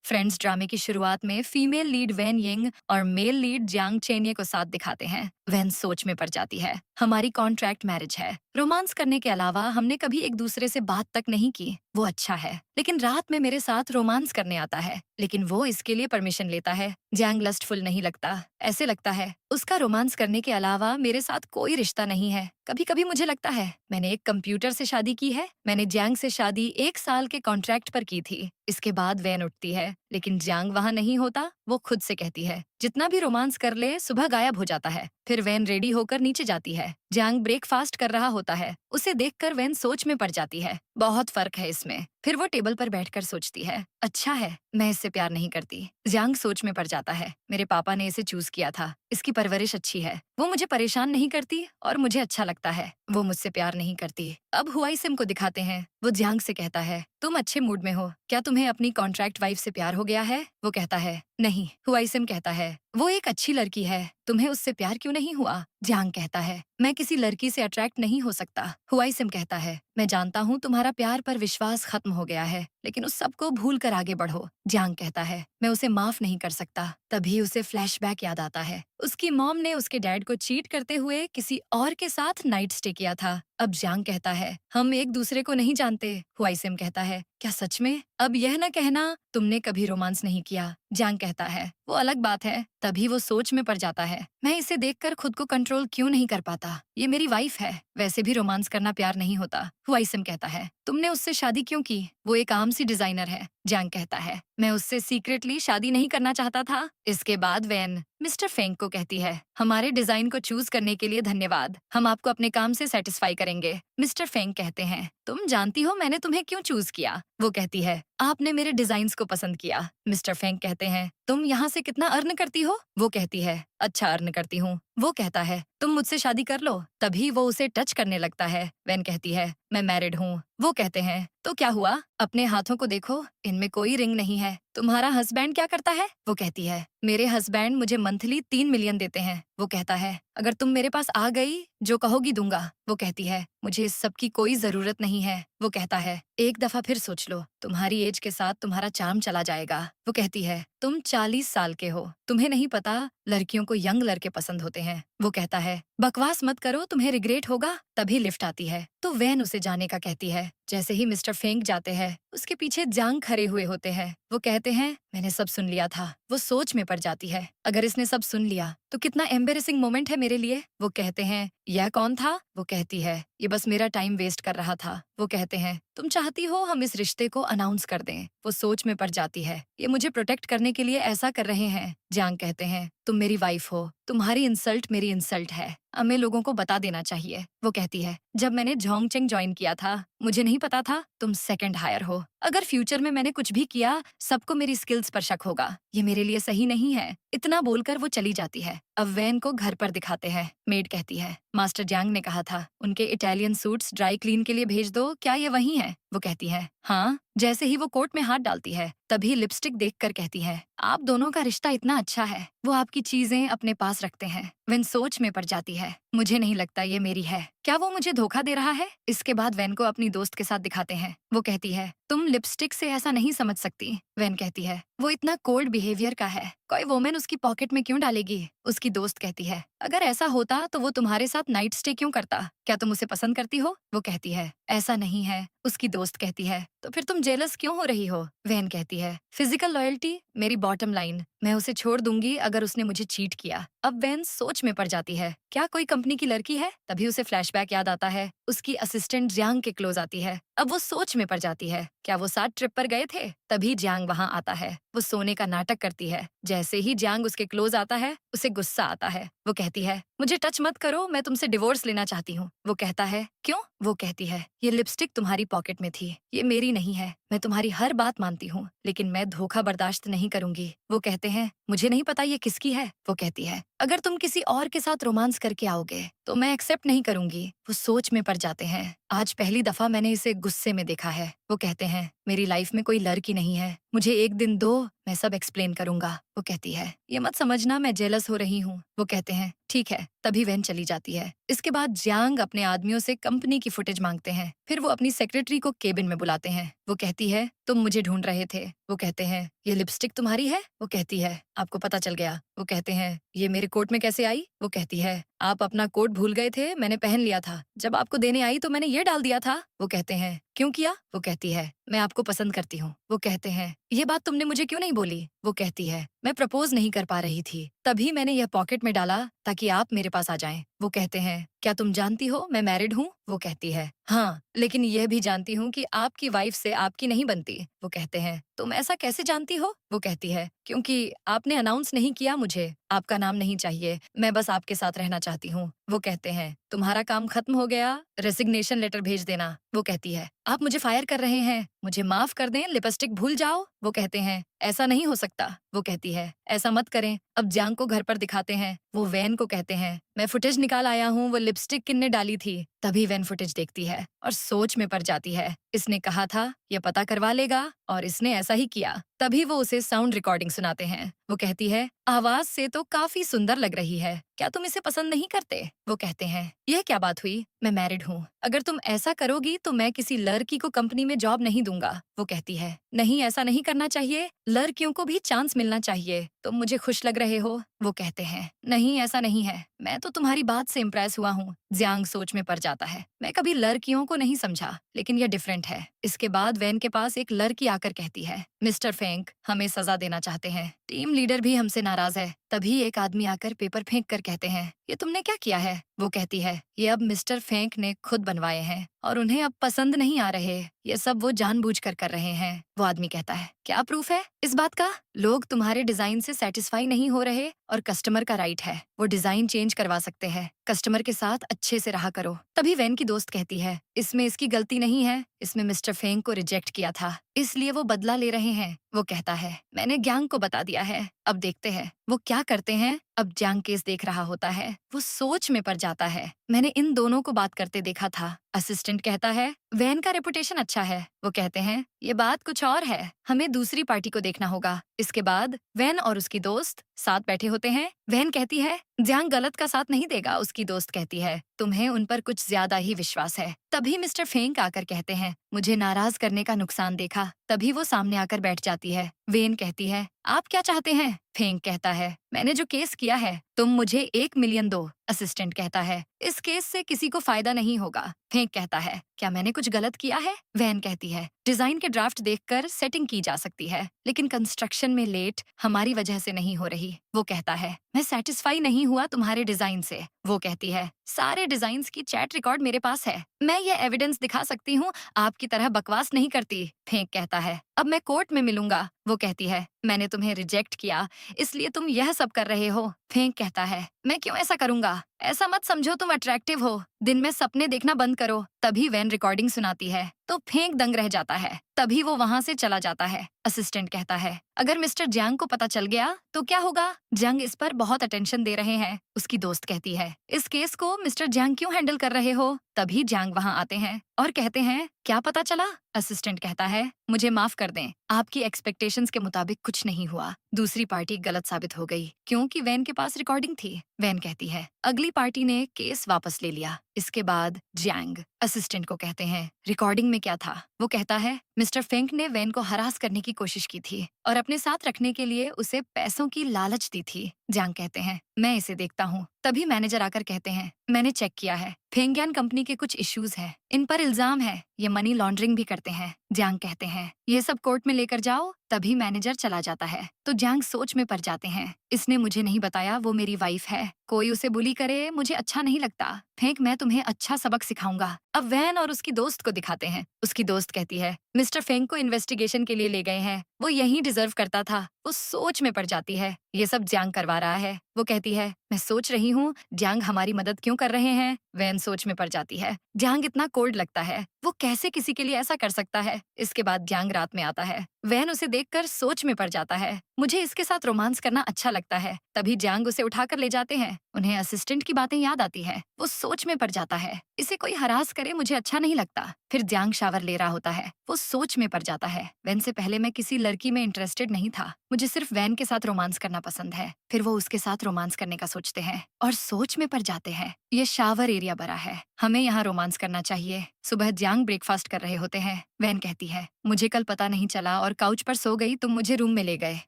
Friends ड्रामे की शुरुआत में फीमेल लीड वैन यिंग और मेल लीड जियांग चेनिए को साथ दिखाते हैं। वैन सोच में पड़ जाती है, हमारी कॉन्ट्रैक्ट मैरिज है, रोमांस करने के अलावा हमने कभी एक दूसरे से बात तक नहीं की। वो अच्छा है, लेकिन रात में मेरे साथ रोमांस करने आता है, लेकिन वो इसके लिए परमिशन लेता है। जियांग लस्टफुल नहीं लगता, ऐसे लगता है उसका रोमांस करने के अलावा मेरे साथ कोई रिश्ता नहीं है। कभी कभी मुझे लगता है मैंने एक कंप्यूटर से शादी की है। मैंने जियांग से शादी 1 साल के कॉन्ट्रैक्ट पर की थी। इसके बाद वैन उठती है, लेकिन जियांग वहाँ नहीं होता। वो खुद से कहती है जितना भी रोमांस कर ले सुबह गायब हो जाता है। फिर वैन रेडी होकर नीचे जाती है। जियांग ब्रेकफास्ट कर रहा होता है। उसे देखकर वैन सोच में पड़ जाती है, बहुत फर्क है इसमें। फिर वो टेबल पर बैठकर सोचती है, अच्छा है मैं इससे प्यार नहीं करती। जियांग सोच में पड़ जाता है, मेरे पापा ने इसे चूज किया था, इसकी परवरिश अच्छी है, वो मुझे परेशान नहीं करती और मुझे अच्छा लगता है। वो मुझसे प्यार नहीं करती। अब हुआई सिम को दिखाते हैं। वो जियांग से कहता है, तुम अच्छे मूड में हो, क्या तुम्हें अपनी कॉन्ट्रैक्ट वाइफ से प्यार हो गया है? वो कहता है, नहीं। हुआई सिम कहता है, वो एक अच्छी लड़की है, तुम्हें उससे प्यार क्यों नहीं हुआ? जियांग कहता है, मैं किसी लड़की से अट्रैक्ट नहीं हो सकता। हुआई सिम कहता है, मैं जानता हूँ तुम्हारा प्यार पर विश्वास खत्म हो गया है, लेकिन उस सब को भूल कर आगे बढ़ो। जियांग कहता है, मैं उसे माफ नहीं कर सकता। तभी उसे फ्लैशबैक याद आता है, उसकी मॉम ने उसके डैड को चीट करते हुए किसी और के साथ नाइट स्टे किया था। अब जियांग कहता है, हम एक दूसरे को नहीं जानते। हुआई सिम कहता है, क्या सच में? अब यह न कहना तुमने कभी रोमांस नहीं किया। जियांग कहता है, वो अलग बात है। तभी वो सोच में पड़ जाता है, मैं इसे देखकर खुद को कंट्रोल क्यों नहीं कर पाता? ये मेरी वाइफ है, वैसे भी रोमांस करना प्यार नहीं होता। हुआई सिम कहता है, तुमने उससे शादी क्यों की? वो एक आम सी डिजाइनर है। जियांग कहता है, मैं उससे सीक्रेटली शादी नहीं करना चाहता था। इसके बाद वैन मिस्टर फेंग को कहती है, हमारे डिजाइन को चूज करने के लिए धन्यवाद, हम आपको अपने काम से सेटिस्फाई करेंगे। मिस्टर फेंग कहते हैं, तुम जानती हो मैंने तुम्हें क्यों चूज किया? वो कहती है, आपने मेरे डिजाइन्स को पसंद किया। मिस्टर फेंग कहते हैं, तुम यहाँ से कितना अर्न करती हो? वो कहती है, अच्छा अर्न करती हूँ। वो कहता है, तुम मुझसे शादी कर लो। तभी वो उसे टच करने लगता है। वैन कहती है, मैं मैरिड हूँ। वो कहते हैं, तो क्या हुआ? अपने हाथों को देखो, इनमें कोई रिंग नहीं है। तुम्हारा हस्बैंड क्या करता है? वो कहती है, मेरे हस्बैंड मुझे मंथली 3 मिलियन देते हैं। वो कहता है, अगर तुम मेरे पास आ गई जो कहोगी दूंगा। वो कहती है, मुझे इस सब की कोई जरूरत नहीं है। वो कहता है, एक दफा फिर सोच लो, तुम्हारी एज के साथ तुम्हारा चार्म चला जाएगा। वो कहती है, तुम 40 साल के हो, तुम्हें नहीं पता लड़कियों को यंग लड़के पसंद होते हैं। वो कहता है, बकवास मत करो, तुम्हें रिग्रेट होगा। तभी लिफ्ट आती है, तो वैन उसे जाने का कहती है। जैसे ही मिस्टर फेंग जाते हैं, उसके पीछे जियांग खड़े हुए होते हैं। वो कहते हैं, मैंने सब सुन लिया था। वो सोच में पड़ जाती है, अगर इसने सब सुन लिया तो कितना एम्बेरेसिंग मोमेंट है मेरे लिए। वो कहते हैं, यह कौन था? वो कहती है, ये बस मेरा टाइम वेस्ट कर रहा था। वो कहते हैं, तुम चाहती हो हम इस रिश्ते को अनाउंस कर दें? वो सोच में पड़ जाती है, ये मुझे प्रोटेक्ट करने के लिए ऐसा कर रहे हैं। जियांग कहते हैं, तुम मेरी वाइफ हो, तुम्हारी इंसल्ट मेरी इंसल्ट है, हमें लोगों को बता देना चाहिए। वो कहती है, जब मैंने जोंगचेंग ज्वाइन किया था मुझे नहीं पता था तुम सेकंड हायर हो। अगर फ्यूचर में मैंने कुछ भी किया सबको मेरी स्किल्स पर शक होगा, ये मेरे लिए सही नहीं है। इतना बोलकर वो चली जाती है। अब वैन को घर पर दिखाते हैं। मेड कहती है, मास्टर जियांग ने कहा था उनके इटालियन सूट्स ड्राई क्लीन के लिए भेज दो, क्या ये वही है? वो कहती है, हाँ। जैसे ही वो कोट में हाथ डालती है, तभी लिपस्टिक देखकर कहती है, आप दोनों का रिश्ता इतना अच्छा है, वो आपकी चीजें अपने पास रखते हैं। वैन सोच में पड़ जाती है, मुझे नहीं लगता ये मेरी है, क्या वो मुझे धोखा दे रहा है? इसके बाद वैन को अपनी दोस्त के साथ दिखाते हैं। वो कहती है, तुम लिपस्टिक से ऐसा नहीं समझ सकती। वैन कहती है, वो इतना कोल्ड बिहेवियर का है, कोई वोमेन उसकी पॉकेट में क्यों डालेगी? उसकी दोस्त कहती है, अगर ऐसा होता तो वो तुम्हारे साथ नाइट स्टे क्यों करता? क्या तुम उसे पसंद करती हो? वो कहती है, ऐसा नहीं है। उसकी दोस्त कहती है, तो फिर तुम जेलस क्यों हो रही हो? वैन कहती है, फिजिकल लॉयल्टी मेरी बॉटम लाइन, मैं उसे छोड़ दूंगी अगर उसने मुझे चीट किया। अब वैन सोच में पड़ जाती है, क्या कोई कंपनी की लड़की है? तभी उसे फ्लैशबैक याद आता है, उसकी असिस्टेंट जियांग के क्लोज आती है। अब वो सोच में पड़ जाती है, क्या वो साथ ट्रिप पर गए थे? तभी जियांग वहाँ आता है। वो सोने का नाटक करती है। जैसे ही जियांग उसके क्लोज आता है, उसे गुस्सा आता है। वो कहती है, मुझे टच मत करो, मैं तुमसे डिवोर्स लेना चाहती हूँ। वो कहता है, क्यों? वो कहती है, ये लिपस्टिक तुम्हारी पॉकेट में थी, ये मेरी नहीं है। मैं तुम्हारी हर बात मानती हूँ, लेकिन मैं धोखा बर्दाश्त नहीं करूंगी। वो कहते हैं, मुझे नहीं पता ये किसकी है। वो कहती है, अगर तुम किसी और के साथ रोमांस करके आओगे तो मैं एक्सेप्ट नहीं करूंगी। वो सोच में पड़ जाते हैं, आज पहली दफा मैंने इसे गुस्से में देखा है। वो कहते हैं, मेरी लाइफ में कोई लड़की नहीं है, मुझे एक दिन दो, मैं सब एक्सप्लेन करूंगा। वो कहती है, ये मत समझना मैं जेलस हो रही हूँ। वो कहते हैं, ठीक है। तभी वैन चली जाती है। इसके बाद जियांग अपने आदमियों से कंपनी की फुटेज मांगते हैं। फिर वो अपनी सेक्रेटरी को केबिन में बुलाते हैं। वो कहती है, तुम मुझे ढूंढ रहे थे। वो कहते हैं, ये लिपस्टिक तुम्हारी है? वो कहती है, आपको पता चल गया। वो कहते हैं, ये मेरे कोट में कैसे आई? वो कहती है, आप अपना कोट भूल गए थे, मैंने पहन लिया था। जब आपको देने आई तो मैंने ये डाल दिया था। वो कहते हैं, क्यों किया? वो कहती है, मैं आपको पसंद करती हूँ। वो कहते हैं, ये बात तुमने मुझे क्यों नहीं बोली? वो कहती है, मैं प्रपोज नहीं कर पा रही थी, तभी मैंने यह पॉकेट में डाला ताकि आप मेरे पास आ जाएं। वो कहते हैं, क्या तुम जानती हो मैं मैरिड हूँ? वो कहती है, हाँ, लेकिन यह भी जानती हूँ कि आपकी वाइफ से आपकी नहीं बनती। वो कहते हैं, तुम ऐसा कैसे जानती हो? वो कहती है, क्योंकि आपने अनाउंस नहीं किया मुझे। आपका नाम नहीं चाहिए, मैं बस आपके साथ रहना चाहती हूँ। वो कहते हैं, तुम्हारा काम खत्म हो गया, रेसिग्नेशन लेटर भेज देना। वो कहती है, आप मुझे फायर कर रहे हैं, मुझे माफ कर दें, लिपस्टिक भूल जाओ। वो कहते हैं, ऐसा नहीं हो सकता। वो कहती है, ऐसा मत करें, अब जांग को घर पर दिखाते हैं। वो वैन को कहते हैं, मैं फुटेज निकाल आया हूँ, वो लिपस्टिक किसने डाली थी? तभी वैन फुटेज देखती है और सोच में पड़ जाती है। इसने कहा था ये पता करवा लेगा और इसने ऐसा ही किया। तभी वो उसे साउंड रिकॉर्डिंग सुनाते हैं। वो कहती है, आवाज से तो काफी सुंदर लग रही है, क्या तुम इसे पसंद नहीं करते? वो कहते हैं, यह क्या बात हुई, मैं मैरिड हूँ, अगर तुम ऐसा करोगी तो मैं किसी लड़की को कंपनी में जॉब नहीं दूंगा। वो कहती है, नहीं, ऐसा नहीं करना चाहिए, लड़कियों को भी चांस मिलना चाहिए, तुम मुझे खुश लग रहे हो। वो कहते हैं, नहीं, ऐसा नहीं है, मैं तो तुम्हारी बात से इम्प्रेस हुआ हूँ। जियांग सोच में पड़ जाता है, मैं कभी लड़कियों को नहीं समझा, लेकिन यह डिफरेंट है। इसके बाद वैन के पास एक लड़की आकर कहती है, मिस्टर फेंक हमें सजा देना चाहते हैं, टीम लीडर भी हमसे नाराज है। तभी एक आदमी आकर पेपर फेंक कर कहते हैं, ये तुमने क्या किया है? वो कहती है, ये अब मिस्टर फेंक ने खुद बनवाए हैं और उन्हें अब पसंद नहीं आ रहे, ये सब वो जानबूझकर कर रहे हैं। वो आदमी कहता है, क्या प्रूफ है इस बात का? लोग तुम्हारे डिजाइन से सेटिस्फाई नहीं हो रहे और कस्टमर का राइट है, वो डिजाइन चेंज करवा सकते हैं, कस्टमर के साथ अच्छे से रहा करो। तभी वैन की दोस्त कहती है, इसमें इसकी गलती नहीं है, इसमें मिस्टर फेंग को रिजेक्ट किया था, इसलिए वो बदला ले रहे हैं। वो कहता है, मैंने ग्यांग को बता दिया है, अब देखते हैं वो क्या करते हैं। अब ज्यांग केस देख रहा होता है, वो सोच में पड़ जाता है, मैंने इन दोनों को बात करते देखा था। असिस्टेंट कहता है, वैन का रेपुटेशन अच्छा है। वो कहते हैं, ये बात कुछ और है, हमें दूसरी पार्टी को देखना होगा। इसके बाद वैन और उसकी दोस्त साथ बैठे होते हैं। वैन कहती है, ज्यांग गलत का साथ नहीं देगा। उसकी दोस्त कहती है, तुम्हें उन पर कुछ ज्यादा ही विश्वास है। तभी मिस्टर फेंक आकर कहते हैं, मुझे नाराज करने का नुकसान देखा। तभी वो सामने आकर बैठ जाती है। वेन कहती है, आप क्या चाहते हैं? फेंक कहता है, मैंने जो केस किया है, तुम मुझे 1 मिलियन दो। असिस्टेंट कहता है, इस केस से किसी को फायदा नहीं होगा। फेंक कहता है, क्या मैंने कुछ गलत किया है? वैन कहती है, डिजाइन के ड्राफ्ट देखकर सेटिंग की जा सकती है, लेकिन कंस्ट्रक्शन में लेट हमारी वजह से नहीं हो रही। वो कहता है, मैं सेटिस्फाई नहीं हुआ तुम्हारे डिजाइन से। वो कहती है, सारे डिजाइन की चैट रिकॉर्ड मेरे पास है, मैं ये एविडेंस दिखा सकती हूँ, आपकी तरह बकवास नहीं करती। फेंक कहता है, अब मैं कोर्ट में मिलूंगा। वो कहती है, मैंने तुम्हें रिजेक्ट किया, इसलिए तुम यह सब कर रहे हो। फेंक कहता है, मैं क्यों ऐसा करूंगा? ऐसा मत समझो तुम अट्रैक्टिव हो, दिन में सपने देखना बंद करो। तभी वैन रिकॉर्डिंग सुनाती है तो फेंक दंग रह जाता है। तभी वो वहाँ से चला जाता है। असिस्टेंट कहता है, अगर मिस्टर ज्यांग को पता चल गया तो क्या होगा? ज्यांग इस पर बहुत अटेंशन दे रहे हैं। उसकी दोस्त कहती है, इस केस को मिस्टर ज्यांग क्यों हैंडल कर रहे हो? तभी ज्यांग वहाँ आते हैं और कहते हैं, क्या पता चला? असिस्टेंट कहता है, मुझे माफ कर दें, आपकी एक्सपेक्टेशंस के मुताबिक कुछ नहीं हुआ, दूसरी पार्टी गलत साबित हो गई क्योंकि वैन के पास रिकॉर्डिंग थी। वैन कहती है, अगली पार्टी ने केस वापस ले लिया। इसके बाद ज्यांग असिस्टेंट को कहते हैं, रिकॉर्डिंग में क्या था? वो कहता है, मिस्टर फेंक ने वैन को हरास करने की कोशिश की थी और अपने साथ रखने के लिए उसे पैसों की लालच दी थी। ज्यांग कहते हैं, मैं इसे देखता हूँ। तभी मैनेजर आकर कहते हैं, मैंने चेक किया है, फेंगयान कंपनी के कुछ इश्यूज हैं, इन पर इल्जाम है ये मनी लॉन्ड्रिंग भी करते हैं। ज्यांग कहते हैं, ये सब कोर्ट में लेकर जाओ। तभी मैनेजर चला जाता है तो ज्यांग सोच में पड़ जाते हैं, इसने मुझे नहीं बताया वो मेरी वाइफ है, कोई उसे बुली करे मुझे अच्छा नहीं लगता। फेंक, मैं तुम्हें अच्छा सबक सिखाऊंगा। अब वैन और उसकी दोस्त को दिखाते हैं। उसकी दोस्त कहती है, मिस्टर फेंक को इन्वेस्टिगेशन के लिए ले गए हैं, वो यही डिजर्व करता था। वो सोच में पड़ जाती है, ये सब ज्यांग करवा रहा है। वो कहती है, मैं सोच रही हूँ ज्यांग हमारी मदद क्यों कर रहे हैं। वैन सोच में पड़ जाती है, ज्यांग इतना कोल्ड लगता है, वो कैसे किसी के लिए ऐसा कर सकता है। इसके बाद ज्यांग रात में आता है। वैन उसे देखकर सोच में पड़ जाता है। मुझे इसके साथ रोमांस करना अच्छा लगता है। तभी जैंग उसे उठाकर ले जाते हैं। उन्हें असिस्टेंट की बातें याद आती है। वो सोच में पड़ जाता है। इसे कोई हरास करे मुझे अच्छा नहीं लगता। फिर जैंग शावर ले रहा होता है। वो सोच में पड़ जाता है। वैन से पहले मैं किसी लड़की में इंटरेस्टेड नहीं था। मुझे सिर्फ वैन के साथ रोमांस करना पसंद है। फिर वो उसके साथ रोमांस करने का सोचते हैं और सोच में पड़ जाते हैं। ये शावर एरिया बड़ा है, हमें यहाँ रोमांस करना चाहिए। सुबह जैंग ब्रेकफास्ट कर रहे होते हैं। वैन कहती है, मुझे कल पता नहीं चला और काउच पर सो गई, तुम मुझे रूम में ले गए।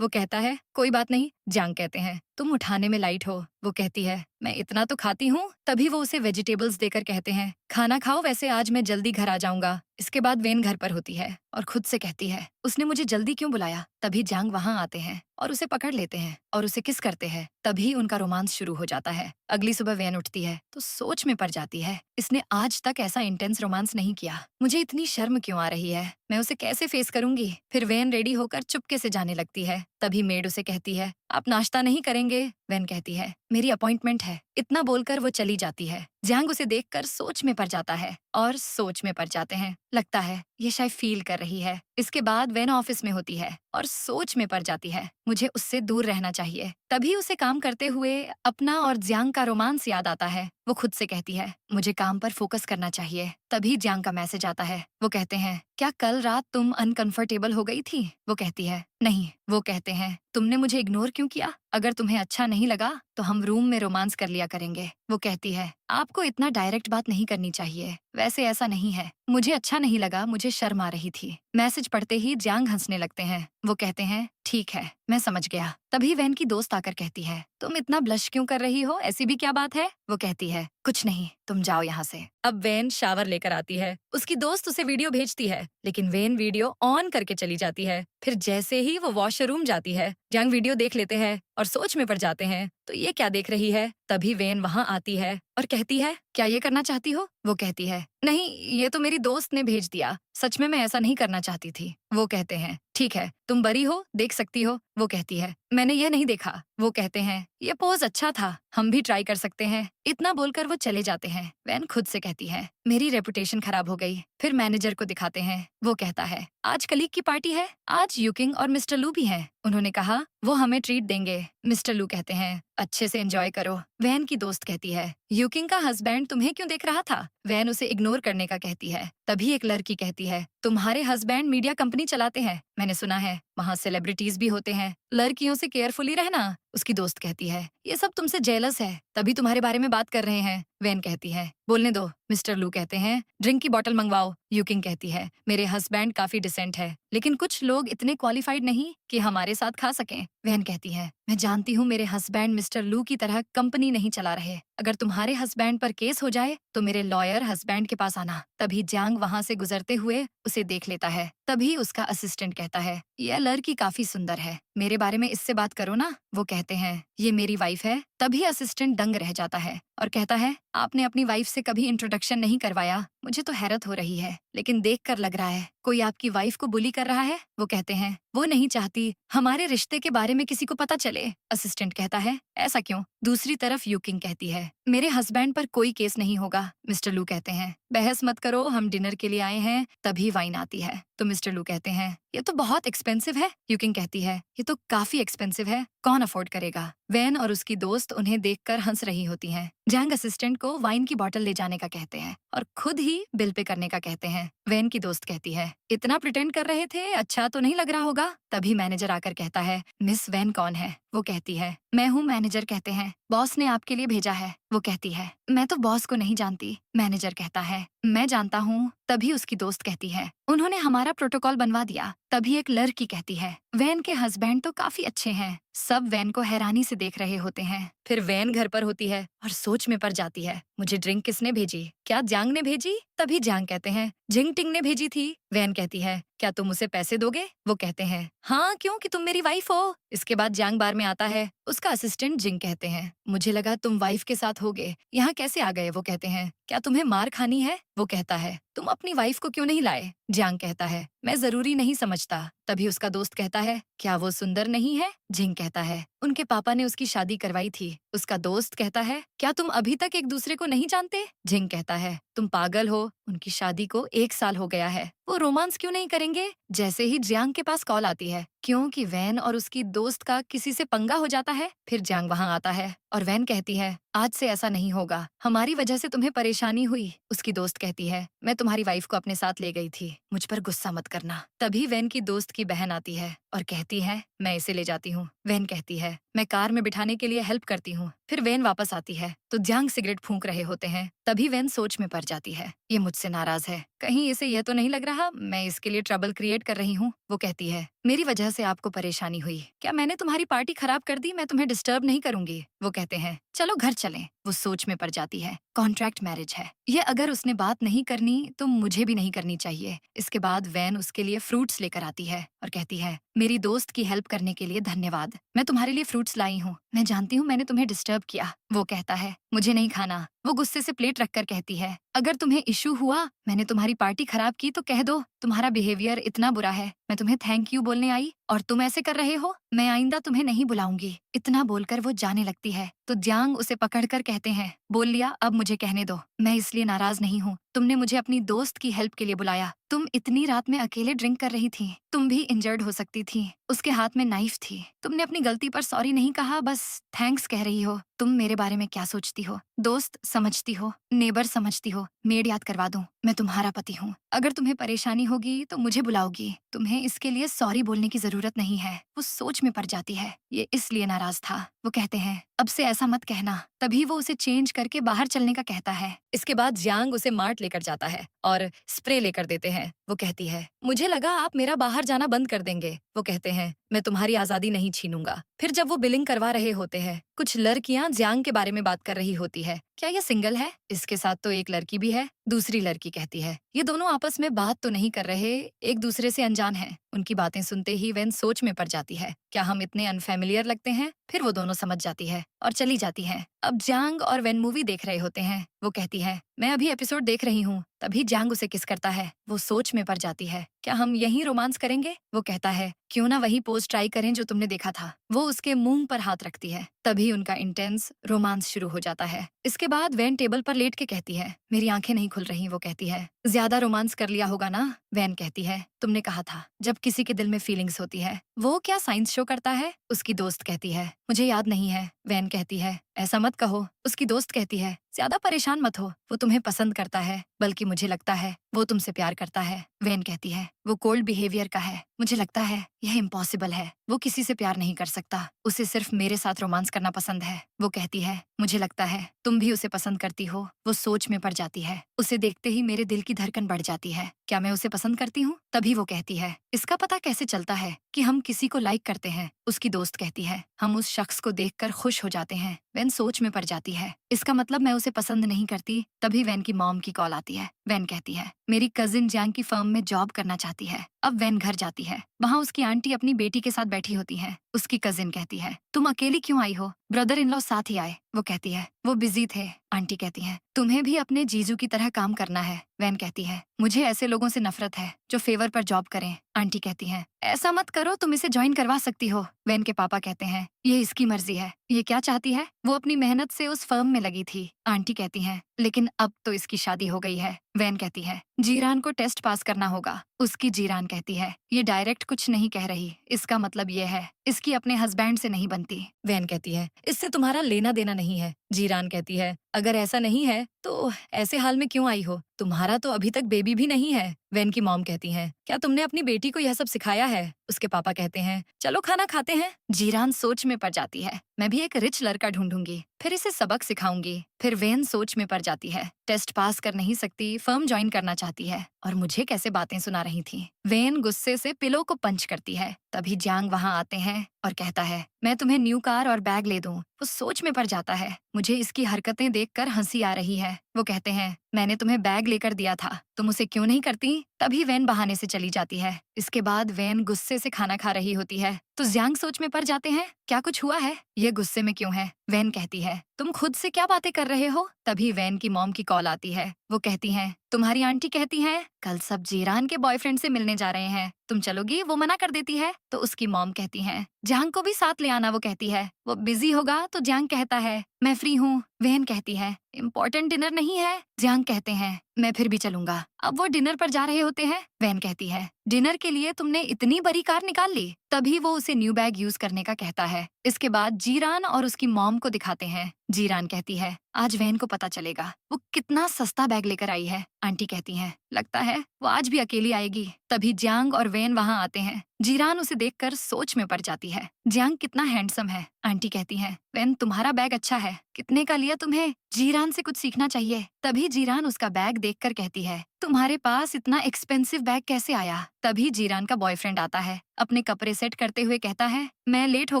वो कहता है, कोई बात नहीं। जैंग कहते हैं, तुम उठाने में लाइट हो। वो कहती है, मैं इतना तो खाती हूँ। तभी वो उसे वेजिटेबल्स देकर कहते हैं, खाना खाओ, वैसे आज मैं जल्दी घर आ जाऊंगा। इसके बाद वेन घर पर होती है और खुद से कहती है, उसने मुझे जल्दी क्यों बुलाया। तभी जैंग वहाँ आते हैं और उसे पकड़ लेते हैं और उसे किस करते हैं। तभी उनका रोमांस शुरू हो जाता है। अगली सुबह वैन उठती है तो सोच में पड़ जाती है। इसने आज तक ऐसा इंटेंस रोमांस नहीं किया। मुझे इतनी शर्म क्यों आ रही है, मैं उसे कैसे फेस करूंगी। फिर वैन रेडी होकर चुपके से जाने लगती है। तभी मेड उसे कहती है, आप नाश्ता नहीं करेंगे। वैन कहती है, मेरी अपॉइंटमेंट है। इतना बोलकर वो चली जाती है। जैंग उसे देखकर सोच में पड़ जाता है और सोच में पड़ जाते हैं। लगता है ये शायद फील कर रही है। इसके बाद वैन ऑफिस में होती है और सोच में पड़ जाती है, मुझे उससे दूर रहना चाहिए। तभी उसे काम करते हुए अपना और जैंग का रोमांस याद आता है। वो खुद से कहती है, मुझे काम पर फोकस करना चाहिए। तभी जैंग का मैसेज आता है। वो कहते हैं, क्या कल रात तुम अनकंफर्टेबल हो गई थी। वो कहती है, नहीं। वो कहते हैं, तुमने मुझे इग्नोर क्यों किया। अगर तुम्हें अच्छा नहीं लगा तो हम रूम में रोमांस कर लिया करेंगे। वो कहती है, आपको इतना डायरेक्ट बात नहीं करनी चाहिए, वैसे ऐसा नहीं है। मुझे अच्छा नहीं लगा, मुझे शर्म आ रही थी। मैसेज पढ़ते ही जैंग हंसने लगते हैं। वो कहते हैं, ठीक है, मैं समझ गया। तभी वैन की दोस्त आकर कहती है, तुम इतना ब्लश क्यों कर रही हो, ऐसी भी क्या बात है। वो कहती है, कुछ नहीं, तुम जाओ यहाँ से। अब वैन शावर लेकर आती है। उसकी दोस्त उसे वीडियो भेजती है, लेकिन वैन वीडियो ऑन करके चली जाती है। फिर जैसे ही वो वॉशरूम जाती है, जैंग वीडियो देख लेते हैं और सोच में पड़ जाते हैं, तो ये क्या देख रही है। तभी वैन वहाँ आती है और कहती है, क्या ये करना चाहती हो। वो कहती है, नहीं, ये तो मेरी दोस्त ने भेज दिया, सच में मैं ऐसा नहीं करना चाहती थी। वो कहते हैं, ठीक है, तुम बरी हो, देख सकती हो। वो कहती है, मैंने ये नहीं देखा। वो कहते हैं, ये पोज अच्छा था, हम भी ट्राई कर सकते हैं। इतना बोलकर वो चले जाते हैं। वैन खुद से कहती है, मेरी रेपुटेशन खराब हो गई। फिर मैनेजर को दिखाते हैं। वो कहता है, आज कलीग की पार्टी है, आज यूकिंग और मिस्टर लू भी हैं। उन्होंने कहा वो हमें ट्रीट देंगे। मिस्टर लू कहते हैं, अच्छे से एंजॉय करो। वैन की दोस्त कहती है, यूकिंग का हस्बैंड तुम्हें क्यों देख रहा था। वैन उसे इग्नोर करने का कहती है। तभी एक लड़की कहती है, तुम्हारे हस्बैंड मीडिया कंपनी चलाते हैं, मैंने सुना है वहाँ सेलिब्रिटीज भी होते हैं, लड़कियों से केयरफुली रहना। उसकी दोस्त कहती है, ये सब तुमसे जेलस है, तभी तुम्हारे बारे में बात कर रहे हैं। वैन कहती है, बोलने दो। मिस्टर लू कहते हैं, ड्रिंक की बोतल मंगवाओ। यूकिंग कहती है, मेरे हस्बैंड काफी डिसेंट है, लेकिन कुछ लोग इतने क्वालिफाइड नहीं कि हमारे साथ खा सकें। वैन कहती है, मैं जानती हूँ मेरे हस्बैंड मिस्टर लू की तरह कंपनी नहीं चला रहे। अगर तुम्हारे हस्बैंड पर केस हो जाए तो मेरे लॉयर हस्बैंड के पास आना। तभी जैंग वहाँ से गुजरते हुए उसे देख लेता है। तभी उसका असिस्टेंट कहता है, यह लड़की काफी सुंदर है, मेरे बारे में इससे बात करो ना। वो कहते हैं, ये मेरी वाइफ है। तभी असिस्टेंट दंग रह जाता है और कहता है, आपने अपनी वाइफ से कभी इंट्रोडक्शन नहीं करवाया, मुझे तो हैरत हो रही है, लेकिन देखकर लग रहा है कोई आपकी वाइफ को बुली कर रहा है। वो कहते हैं, वो नहीं चाहती हमारे रिश्ते के बारे में किसी को पता चले। असिस्टेंट कहता है, ऐसा क्यों। दूसरी तरफ यूकिंग कहती है, मेरे हस्बैंड पर कोई केस नहीं होगा। मिस्टर लू कहते हैं, बहस मत करो, हम डिनर के लिए आए हैं। तभी वाइन आती है तो मिस्टर लू कहते हैं, ये तो बहुत एक्सपेंसिव है। यूकिंग कहती है, ये तो काफी एक्सपेंसिव है, कौन अफोर्ड करेगा। वैन और उसकी दोस्त उन्हें देखकर हंस रही होती हैं। जैंग असिस्टेंट को वाइन की बोतल ले जाने का कहते हैं और खुद ही बिल पे करने का कहते हैं। वैन की दोस्त कहती है, इतना प्रिटेंड कर रहे थे, अच्छा तो नहीं लग रहा होगा। तभी मैनेजर आकर कहता है, मिस वैन कौन है। वो कहती है, मैं हूँ। मैनेजर कहते हैं, बॉस ने आपके लिए भेजा है। वो कहती है, मैं तो बॉस को नहीं जानती। मैनेजर कहता है, मैं जानता हूँ। तभी उसकी दोस्त कहती है, उन्होंने हमारा प्रोटोकॉल बनवा दिया। तभी एक लड़की कहती है, वैन के हस्बैंड तो काफी अच्छे हैं। सब वैन को हैरानी से देख रहे होते हैं। फिर वैन घर पर होती है और सोच में पड़ जाती है, मुझे ड्रिंक किसने भेजी, क्या जैंग ने भेजी। तभी जैंग कहते हैं, जिंग टिंग ने भेजी थी। वैन कहती है, क्या तुम उसे पैसे दोगे। वो कहते हैं, हाँ, क्योंकि तुम मेरी वाइफ हो। इसके बाद जैंग बार में आता है। उसका असिस्टेंट जिंग कहते हैं, मुझे लगा तुम वाइफ के साथ होगे, यहाँ कैसे आ गए। वो कहते हैं, क्या तुम्हें मार खानी है। वो कहता है, तुम अपनी वाइफ को क्यों नहीं लाए। जैंग कहता है, मैं जरूरी नहीं समझता। तभी उसका दोस्त कहता है, क्या वो सुंदर नहीं है? जिंग कहता है, उनके पापा ने उसकी शादी करवाई थी। उसका दोस्त कहता है, क्या तुम अभी तक एक दूसरे को नहीं जानते? जिंग कहता है, तुम पागल हो, उनकी शादी को 1 साल हो गया है, वो रोमांस क्यों नहीं करेंगे? जैसे ही जियांग के पास कॉल आती है, क्योंकि वैन और उसकी दोस्त का किसी से पंगा हो जाता है। फिर जियांग वहाँ आता है और वैन कहती है, आज से ऐसा नहीं होगा, हमारी वजह से तुम्हें परेशानी हुई। उसकी दोस्त कहती है, मैं तुम्हारी वाइफ को अपने साथ ले गई थी, मुझ पर गुस्सा मत करना। तभी वैन की दोस्त की बहन आती है और कहती है, मैं इसे ले जाती हूँ। वैन कहती है, मैं कार में बिठाने के लिए हेल्प करती हूँ। फिर वैन वापस आती है तो जियांग सिगरेट फूंक रहे होते हैं। तभी वैन सोच में पड़ जाती है, ये मुझसे नाराज है, कहीं इसे यह तो नहीं लग रहा मैं इसके लिए ट्रबल क्रिएट कर रही हूँ। वो कहती है, मेरी वजह से आपको परेशानी हुई, क्या मैंने तुम्हारी पार्टी खराब कर दी? मैं तुम्हें डिस्टर्ब नहीं करूंगी। वो कहते हैं, चलो घर चलें। वो सोच में पड़ जाती है, कॉन्ट्रैक्ट मैरिज है ये, अगर उसने बात नहीं करनी तो मुझे भी नहीं करनी चाहिए। इसके बाद वैन उसके लिए फ्रूट्स लेकर आती है और कहती है, मेरी दोस्त की हेल्प करने के लिए धन्यवाद, मैं तुम्हारे लिए फ्रूट्स लाई हूँ, मैं जानती हूँ मैंने तुम्हें डिस्टर्ब किया। वो कहता है, मुझे नहीं खाना। वो गुस्से से प्लेट रखकर कहती है, अगर तुम्हें इशू हुआ मैंने तुम्हारी पार्टी खराब की तो कह दो, तुम्हारा बिहेवियर इतना बुरा है, मैं तुम्हें थैंक यू बोलने आई और तुम ऐसे कर रहे हो, मैं आइंदा तुम्हें नहीं बुलाऊंगी। इतना बोलकर वो जाने लगती है तो जियांग उसे पकड़कर कहते हैं, बोल लिया, अब मुझे कहने दो, मैं इसलिए नाराज नहीं हूँ, तुमने मुझे अपनी दोस्त की हेल्प के लिए बुलाया, तुम इतनी रात में अकेले ड्रिंक कर रही थी, तुम भी इंजर्ड हो सकती थी, उसके हाथ में नाइफ थी, तुमने अपनी गलती पर सॉरी नहीं कहा, बस थैंक्स कह रही हो। तुम मेरे बारे में क्या सोचती हो? दोस्त समझती हो, नेबर समझती हो, मेड याद करवा दूं, मैं तुम्हारा पति हूँ, अगर तुम्हें परेशानी होगी तो मुझे बुलाओगी, तुम्हें इसके लिए सॉरी बोलने की जरूरत नहीं है। वो सोच में पड़ जाती है, ये इसलिए नाराज था। वो कहते हैं, अब से ऐसा मत कहना। तभी वो उसे चेंज करके बाहर चलने का कहता है। इसके बाद जियांग उसे मार्ट लेकर जाता है और स्प्रे लेकर देते हैं। वो कहती है, मुझे लगा आप मेरा बाहर जाना बंद कर देंगे। वो कहते हैं, मैं तुम्हारी आजादी नहीं छीनूंगा। फिर जब वो बिलिंग करवा रहे होते हैं, कुछ लड़कियां जियांग के बारे में बात कर रही होती है, क्या ये सिंगल है? इसके साथ तो एक लड़की भी है। दूसरी लड़की कहती है, ये दोनों आपस में बात तो नहीं कर रहे, एक दूसरे से अनजान हैं। उनकी बातें सुनते ही वैन सोच में पड़ जाती है, क्या हम इतने अनफेमिलियर लगते हैं? फिर वो दोनों समझ जाती है और चली जाती है। अब जियांग और वैन मूवी देख रहे होते हैं। वो कहती है, मैं अभी एपिसोड देख रही हूँ। तभी जियांग उसे किस करता है। वो सोच में पड़ जाती है, क्या हम यहीं रोमांस करेंगे? वो कहता है, क्यों ना वही पोज ट्राई करें जो तुमने देखा था। वो उसके मुंह पर हाथ रखती है। तभी उनका इंटेंस रोमांस शुरू हो जाता है। इसके बाद वैन टेबल पर लेट के कहती है, मेरी आंखें नहीं खुल रही। वो कहती है, ज्यादा रोमांस कर लिया होगा ना? वैन कहती है, तुमने कहा था जब किसी के दिल में फीलिंग्स होती है वो क्या साइंस शो करता है? उसकी दोस्त कहती है, मुझे याद नहीं है। वैन कहती है, ऐसा मत कहो। उसकी दोस्त कहती है, ज्यादा परेशान मत हो, वो तुम्हें पसंद करता है, बल्कि मुझे लगता है वो तुमसे प्यार करता है। वैन कहती है, वो कोल्ड बिहेवियर का है, मुझे लगता है यह इम्पॉसिबल है, वो किसी से प्यार नहीं कर सकता, उसे सिर्फ मेरे साथ रोमांस करना पसंद है। वो कहती है, मुझे लगता है तुम भी उसे पसंद करती हो। वो सोच में पड़ जाती है। उसे देखते ही मेरे दिल की धड़कन बढ़ जाती है, क्या मैं उसे पसंद करती हूँ? तभी वो कहती है, इसका पता कैसे चलता है कि हम किसी को लाइक करते हैं? उसकी दोस्त कहती है, हम उस शख्स को देखकर खुश हो जाते हैं। वैन सोच में पड़ जाती है, इसका मतलब मैं उसे पसंद नहीं करती। तभी वैन की मॉम की कॉल आती है। वैन कहती है, मेरी कजिन जियांग की फर्म में जॉब करना चाहती है। अब वैन घर जाती है, वहाँ उसकी आंटी अपनी बेटी के साथ बैठी होती है। उसकी कजिन कहती है, तुम अकेली क्यों आई हो? ब्रदर इन लॉ साथ ही आए। वो कहती है, वो बिजी थे। आंटी कहती है, तुम्हें भी अपने जीजू की तरह काम करना है। वैन कहती है, मुझे ऐसे लोगों से नफरत है जो फेवर पर जॉब करें। आंटी कहती है, ऐसा मत करो, तुम इसे ज्वाइन करवा सकती हो। वैन के पापा कहते हैं, ये इसकी मर्जी है, ये क्या चाहती है? वो अपनी मेहनत से उस फर्म में लगी थी। आंटी कहती हैं, लेकिन अब तो इसकी शादी हो गई है। वैन कहती है, जीरान को टेस्ट पास करना होगा। उसकी जीरान कहती है, ये डायरेक्ट कुछ नहीं कह रही, इसका मतलब ये है इसकी अपने हस्बैंड से नहीं बनती। वैन कहती है, इससे तुम्हारा लेना देना नहीं है। जीरान कहती है, अगर ऐसा नहीं है तो ऐसे हाल में क्यों आई हो? तुम्हारा तो अभी तक बेबी भी नहीं है। वैन की मॉम कहती है, क्या तुमने अपनी बेटी को यह सब सिखाया है? उसके पापा कहते हैं, चलो खाना खाते हैं। जीरान सोच में पड़ जाती है, मैं भी एक रिच लड़का ढूंढूंगी, फिर इसे सबक सिखाऊंगी। फिर वैन सोच में पड़ जाती है, टेस्ट पास कर नहीं सकती, फर्म ज्वाइन करना चाहती है और मुझे कैसे बातें सुना रही थी। वैन गुस्से से पिलो को पंच करती है। तभी जियांग वहाँ आते हैं और कहता है, मैं तुम्हें न्यू कार और बैग ले दूं। वो सोच में पड़ जाता है, मुझे इसकी हरकतें देखकर हंसी आ रही है। वो कहते हैं, मैंने तुम्हें बैग लेकर दिया था, तुम उसे क्यों नहीं करती? तभी वैन बहाने से चली जाती है। इसके बाद वैन गुस्से से खाना खा रही होती है। तो जियांग सोच में पड़ जाते हैं, क्या कुछ हुआ है? ये गुस्से में क्यों है? वैन कहती है, तुम खुद से क्या बातें कर रहे हो? तभी वैन की मॉम की कॉल आती है। वो कहती हैं, तुम्हारी आंटी कहती हैं कल सब जीरान के बॉयफ्रेंड से मिलने जा रहे हैं, तुम चलोगी? वो मना कर देती है। तो उसकी मॉम कहती है, जियांग को भी साथ ले आना। वो कहती है, वो बिजी होगा। तो जियांग कहता है, मैं फ्री हूँ। वैन कहती है, इम्पोर्टेंट डिनर नहीं है? जियांग कहते हैं, मैं फिर भी चलूंगा। अब वो डिनर पर जा रहे होते हैं। वैन कहती है, डिनर के लिए तुमने इतनी बड़ी कार निकाल ली? तभी वो उसे न्यू बैग यूज करने का कहता है। इसके बाद जीरान और उसकी मॉम को दिखाते हैं। जीरान कहती है, आज वैन को पता चलेगा वो कितना सस्ता बैग लेकर आई है। आंटी कहती हैं, लगता है वो आज भी अकेली आएगी। तभी जियांग और वैन वहाँ आते हैं। जीरान उसे देखकर सोच में पड़ जाती है। जियांग कितना हैंडसम है। आंटी कहती है, वैन तुम्हारा बैग अच्छा है, कितने का लिया तुम्हें? जीरान से कुछ सीखना चाहिए। तभी जीरान उसका बैग देखकर कहती है, तुम्हारे पास इतना एक्सपेंसिव बैग कैसे आया? तभी जीरान का बॉयफ्रेंड आता है। अपने कपड़े सेट करते हुए कहता है, मैं लेट हो